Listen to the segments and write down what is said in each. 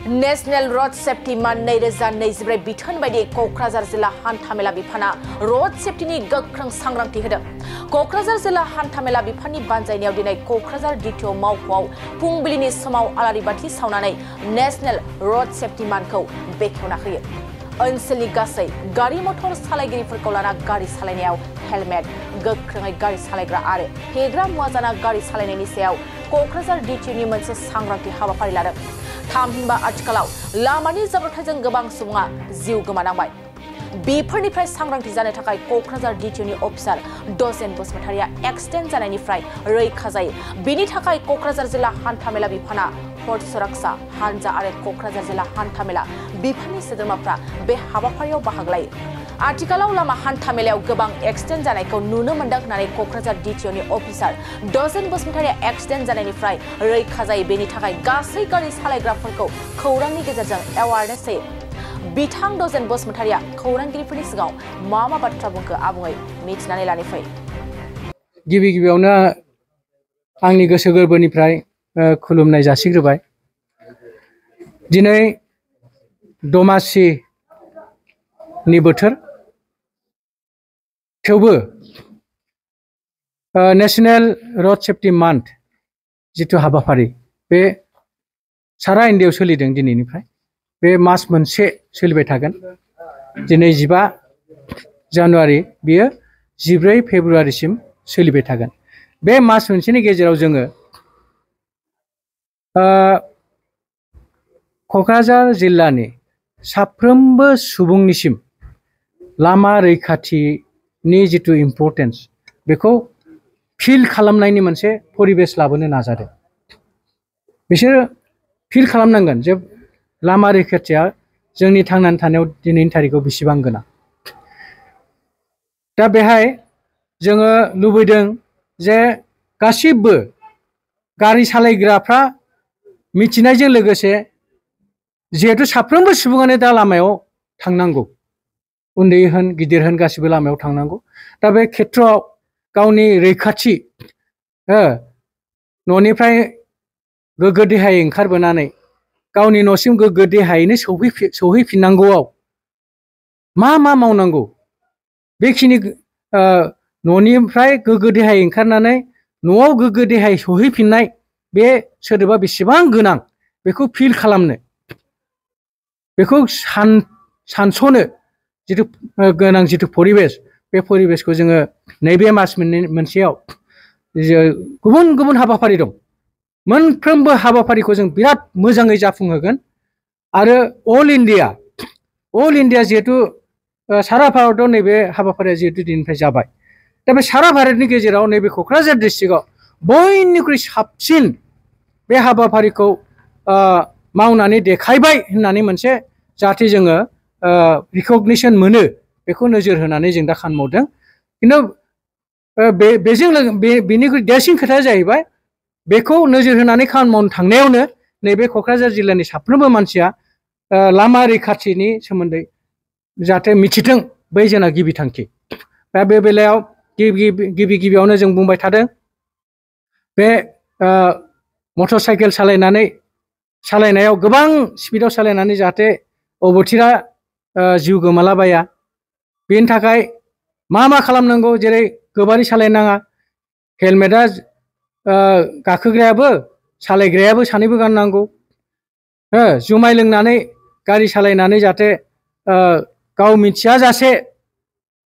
National road safety मान 2024 बिथोन बायदि कक्राझार जिल्ला हान्थामेला बिफाना रोड सेफ्टीनि गोख्रों सांग्रांथि होदों। कक्राझार जिल्ला हान्थामेला बिफाननि बानजायनायाव दिनै कक्राझार डिटिअ मावख'आव फुंबिलिनि समाव आलारि बाथि सावनानै नेशनल रोड सेफ्टी मानखौ बेखेवना होयो। ओनसोलनि गासै गारि मटर सालायगिरिफोरखौ लाना गारि सालायनायाव हेलमेट, गोख्रोङै गारि सालायग्रा आरो फेग्रा मुवा जाना गारि सालायनायनि सायाव कक्राझार डिटिअनि मोनसे सांग्रांथि हाबाफारि लादों। थामहिनबा आथिखालाव लामानि जाब्रबथायजों गोबां सुबुङा जिउ गोमानांबाय। बेफोरनिफ्राय सांग्रांथि जानो थाखाय कक्राझार डिटिअनि अफिसार डजेन बसुमतारिया एक्सिडेन्ट जानायनिफ्राय रैखा जायो। बेनि थाखाय कक्राझार जिल्ला हान्थामेला बिफाना पथ सुरक्षा हानजा आरो कक्राझार जिल्ला हान्थामेला बिफाननि सोद्रोमाफ्रा बे हाबाफारियाव बाहागो लायो। आथिखालाव लामा हान्थामेलायाव गोबां एक्सिडेन्ट जानायखौ नुनो मोनदों होननानै कक्राझार डिटिअनि अफिसार डजेन बसुमतारिया एक्सिडेन्ट जानायनिफ्राय रैखा जायो। बेनि थाखाय गासै गारि सालायग्राफोरखौ खौरांनि गेजेरजों एवारनेस होयो। बिथां डजेन बसुमतारिया खौरांगिरिफोरनि सिगाङाव मा बाथ्रा बुंखो आबुङै मिथिनानै लानो फै। गिबियावनो आंनि गोसो गोरबोनिफ्राय खुलुमनाय जासिग्रोबाय। दिनै दमासिनि बोथोर, थेवबो नेशनेल रोड सेफ्टी मान्थ जिथु हाबाफारि बे सारा इन्डियायाव सोलिदों। दिनैनिफ्राय बे मास मोनसे सोलिबाय थागोन। दिनै 15 जानुवारि, बियो 14 फेब्रुवारिसिम सोलिबाय थागोन। बे मास मोनसेनि गेजेराव जोङो कक्राझार जिल्लानि साफ्रोमबो सुबुंनिसिम लामा रैखाथिनि जिथु इम्पर्टेन्स बेखौ फिल खालामनायनि मोनसे परिबेस लाबोनो नाजादों। बिसोरो फिल खालामनांगोन जे लामा रैखाथिया जोंनि थांनानै थानायाव दिनैनि थारिखआव बेसेबां गोनां। दा बेहाय जोङो लुबैदों जे गासिबो गारि सालायग्राफ्रा मिथिनायजों लोगोसे, जिहेतु साफ्रोमबो सुबुङानो दा लामायाव थांनांगौ, उन्दै होन गिदिर होन गासिबो लामायाव थांनांगौ। दा बे खेथ्रआव गावनि रैखाथि, न'निफ्राय गोग्गो देहायै ओंखारबोनानै गावनि न'सिम गोग्गो देहायैनो सौहैफिननांगौआव मा मावनांगौ, बेखिनि न'निफ्राय गोग्गो देहायै ओंखारनानै न'आव गोग्गो देहायै सौहैफिननाय बे सोदोबा बेसेबां गोनां बेखौ फिल खालामनो, बेखौ सानस'नो जिथु गोनां जिथु परिबेस, बे परिबेसखौ जोङो नैबे मास मोनसेयाव गुबुन गुबुन हाबाफारि दं। मोनफ्रोमबो हाबाफारिखौ जों बिराद मोजाङै जाफुंहोगोन। आरो अल इन्डिया जिहेतु सारा भारतआव नैबे हाबाफारिया जिहेतु दिनैनिफ्राय जाबाय। दा बे सारा भारतनि गेजेराव नैबे कक्राझार डिस्ट्रिक्टआव बयनिख्रुइ साबसिन बे हाबाफारिखौ मावनानै देखायबाय होननानै मोनसे जाहाथे जोङो रिकगनिसन मोनो, बेखौ नोजोर होनानै जों दा खामानि मावदों। खिन्थु बेनिख्रुइ देरसिन खोथाया जाहैबाय, बेखौ नोजोर होनानै खामानि मावनो थांनायावनो नैबे कक्राझार जिल्लानि साफ्रोमबो मानसिया लामा रैखाथिनि सोमोन्दै जाहाथे मिथिथों, बै जोंना गिबि थांखि। दा बे बेलायाव गिबियावनो जों बुंबाय थादों, बे मटर साइकेल सालायनायाव गोबां स्पिडआव सालायनानै जाहाथे अबथिरा जिउ गोमालाबाया, बेनि थाखाय मा खालामनांगौ, जेरै गोबारै सालायनाङा, हेलमेटआ गाखोग्रायाबो सालायग्रायाबो सानैबो गाननांगौ। जुमाय लोंनानै गारि सालायनानै जाहाथे गाव मिथियाजासे,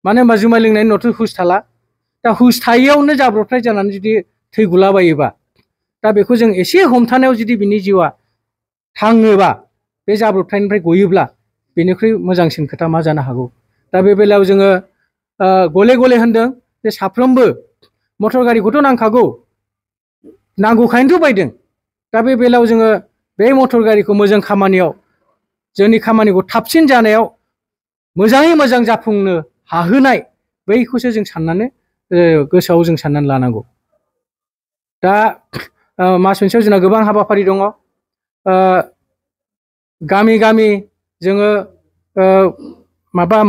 मानो होनबा जुमाय लोंनायनि उनावथ' हुस थाला। दा हुस थायैयावनो जाब्रबथाय जानानै जुदि थैगुलाबायोबा, दा बेखौ जों एसे हमथानायाव जुदि बिनि जिउआ थाङोबा, बे जाब्रबथायनिफ्राय गयोब्ला बेनिख्रुइ मोजांसिन खोथा मा जानो हागौ। दा बे बेलायाव जोङो गले गले होनदों जे साफ्रोमबो मटर गारिखौथ' नांखागौ, नांगौखायनोथ' बायदों। दा बे बेलायाव जोङो बे मटर गारिखौ मोजां खामानियाव, जोंनि खामानिखौ थाबसिन जानायाव मोजाङै मोजां जाफुंनो हाहोनाय, बैखौसो जों साननानै गोसोआव जों साननानै लानांगौ। दा मास मोनसेयाव जोंना गोबां हाबाफारि दङ। गामि गामि जोङो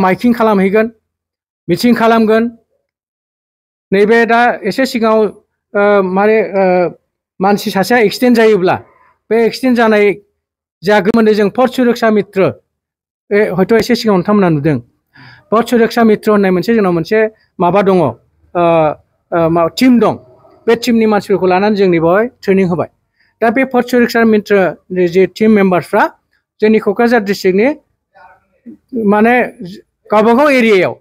माइकिं खालामहैगोन, मिथिं खालामगोन। नैबे दा एसे सिगाङाव मानसि सासेया एक्सिडेन्ट जायोब्ला, बे एक्सिडेन्ट जागोमोन जों पथ सुरक्षा मित्र हयथ' एसे सिगाङाव नोंथांमोना नुदों पथ सुरक्षा मित्र होननाय मोनसे जोंनाव मोनसे माबा दङ टीम दं बे टीमनि मानसिफोरखौ लानानै जोंनि बेवहाय ट्रेनिं होबाय दा बे पथ सुरक्षा मित्र जे टीम मेम्बार्सफ्रा जोंनि क'क्राझार डिस्ट्रिक्टनि माने गावबागाव एरियायाव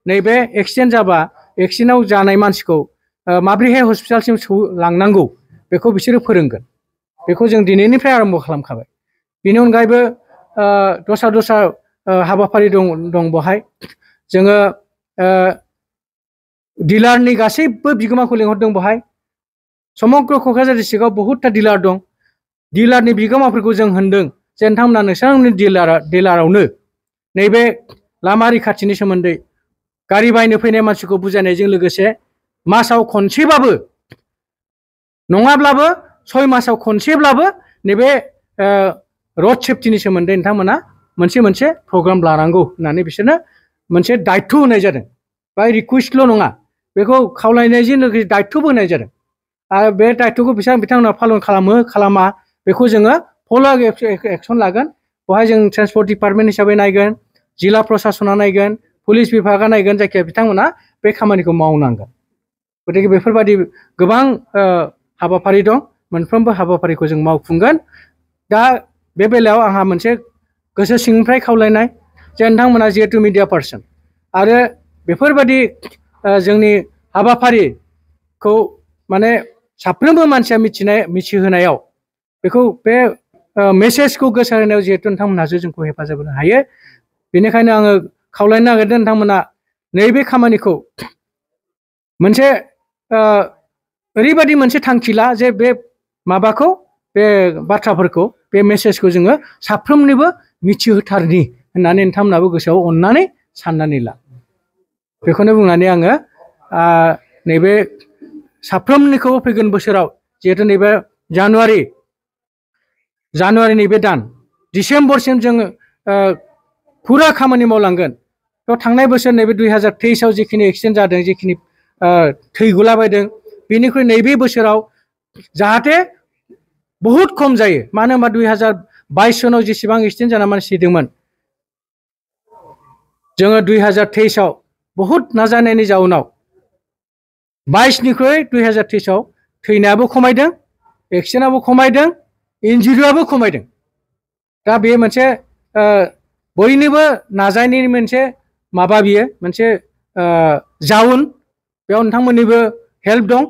नैबे एक्सिडेन्ट जाबा एक्सिडेन्टआव जानाय मानसिखौ माब्रैहाय हस्पिटालसिम लांनांगौ बेखौ बिसोरो फोरोंगोन बेखौ जों दिनैनिफ्राय आरम्भ खालामखाबाय बेनि अनगायैबो दस्रा हाबाफारि दं बेवहाय जोङो डिलारनि गासैबो बिगोमाखौ लिंहरदों बेवहाय समग्र क'क्राझार डिस्ट्रिक्टआव बहुतथा डिलार दं डिलारनि बिगोमाफोरखौ जों होनदों जे नोंथांमोना नोंसोरनि डिलारावनो नैबे लामा रैखाथिनि सोमोन्दै गारि बायनो फैनाय मानसिखौ बुजायनायजों लोगोसे मासाव खनसेबाबो नङाब्लाबो 6 मासाव खनसेब्लाबो नैबे रड सेफ्टिनि सोमोन्दै नोंथांमोना मोनसे प्रग्राम लानांगौ होननानै बिसोरनो मोनसे दायित्व होनाय जादों बा रिकुवेस्टल' नङा बेखौ खावलायनायजों लोगोसे दायित्वबो होनाय जादों आरो बे दायित्वखौ बिथांमोना पालन खालामो खालामा बेखौ जोङो फल' एक्सन लागोन बेवहाय जों ट्रेन्सपर्ट डिपार्टमेन्ट हिसाबै नायगोन जिल्ला प्रशासना नायगोन पुलिस बिभागा नायगोन जायखिया बिथांमोना बे खामानिखौ मावनांगोन गतिके बेफोरबायदि गोबां हाबाफारि दं मोनफ्रोमबो हाबाफारिखौ जों मावफुंगोन दा बे बेलायाव आंहा मोनसे गोसो सिंनिफ्राय खावलायनाय जे नोंथांमोना जिहेतु मिडिया पार्सन आरो बेफोरबायदि जोंनि हाबाफारिखौ माने साफ्रोमबो मानसिया मिथिहोनायाव बेखौ बे मेसेजखौ गोसारहोनायाव जिहेतु नोंथांमोनहासो जोंखौ हेफाजाब होनो हायो बेनिखायनो आङो खावलायनो नागिरदों नोंथांमोना नैबे खामानिखौ मोनसे ओरैबायदि मोनसे थांखि ला जे बे माबाखौ बे बाथ्राफोरखौ बे मेसेजखौ जोङो साफ्रोमनोबो मिथिहोथारनि होननानै नोंथांमोनाबो गोसोआव अननानै साननानै ला बेखौनो बुंनानै आङो नैबे साफ्रोमनिखौबो फैगोन बोसोराव जिहेतु नैबे जानुवारिनि बे दान डिसेम्बरसिम जोङो फुरा खामानि मावलांगोन थ' थांनाय बोसोर नैबे 2023 आव जिखिनि एक्सिडेन्ट जादों जिखिनि थैगुलाबायदों बेनिख्रुइ नैबे बोसोराव जाहाथे बहुत खम जायो मानो होनबा 2022 सनाव जेसेबां एक्सिडेन्ट जाना मानसि थैदोंमोन जोङो 2023 आव बहुत नाजानायनि जाउनाव 22 निख्रुइ 2023 आव थैनायाबो खमायदों एक्सिडेन्टआबो खमायदों इन्जुरियाबो खमायदों दा बे मोनसे बयनिबो नाजानायनि मोनसे माबा बियो मोनसे जाउन बेयाव नोंथांमोननिबो हेल्प दं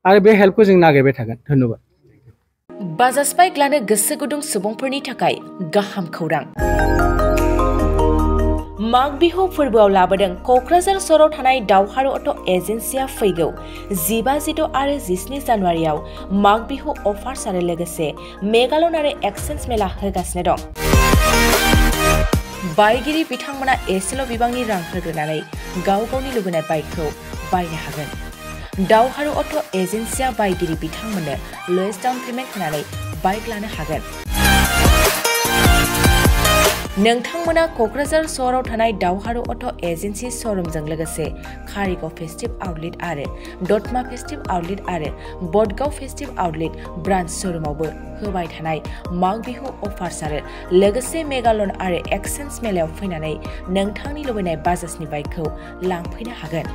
आरो बे हेल्पखौ जों नागिरबाय थागोन धन्यबाद बाजाज बाइक लानो गोसो गुदुं सुबुंफोरनि थाखाय गाहाम खौरां माग बिहु फोरबोआव लाबोदों क'क्राझार सहराव थानाय दावहारु अट' एजेन्सिया फैगौ 15, 16 आरो 17 जानुवारियाव माग बिहु अफार्स आरो लोगोसे मेगालन आरो एक्सचेन्ज मेला होगासिनो दं बायगिरि बिथांमोना एसेल' बिबांनि रां होग्रोनानै गाव गावनि लुबैनाय बाइकखौ बायनो हागोन दावहारु अट' एजेन्सिया बायगिरि बिथांमोननो लवेस्ट डाउन पेमेन्ट होनानै बाइक लानो हागोन नोंथांमोना क'क्राझार सहराव थानाय दावहारु अट' एजेन्सि श'रुमजों लोगोसे कारिगाव फेस्टिभ आउटलेट आरो दतमा फेस्टिभ आउटलेट आरो बडगाव फेस्टिभ आउटलेट ब्रान्च श'रुमावबो होबाय थानाय माग बिहु अफार्स आरो लोगोसे मेगालन आरो एक्सचेन्ज मेलायाव फैनानै नोंथांनि लुबैनाय बाजाजनि बाइकखौ लांफैनो हागोन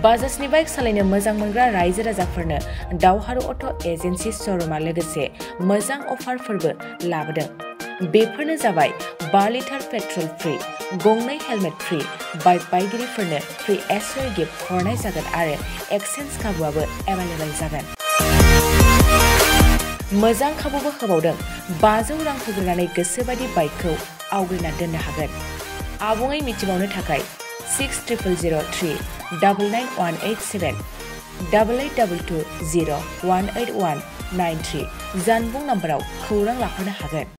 बाजाजनि बाइक सालायनो मोजां मोनग्रा रायजो राजाफोरनो दावहारु अट' एजेन्सि श'रुमा लोगोसे मोजां अफारफोरबो लाबोदों बेफोरनो जाबाय 5 लिटार पेट्रल फ्रि गंनै हेलमेट फ्रि बाइक बायगिरिफोरनो फ्रि एसोर गिफ्ट हरनाय जागोन आरो एक्सचेन्ज खाबुआबो एभेलेबल जागोन मोजां खाबुबो होबावदों 500 रां होग्रोनानै गोसोबायदि बाइकखौ आवग्रिना दोननो हागोन आबुङै मिथिबावनो थाखाय 6003 99187 8822 018193 जानबुं नाम्बाराव खौरां लाहरनो हागोन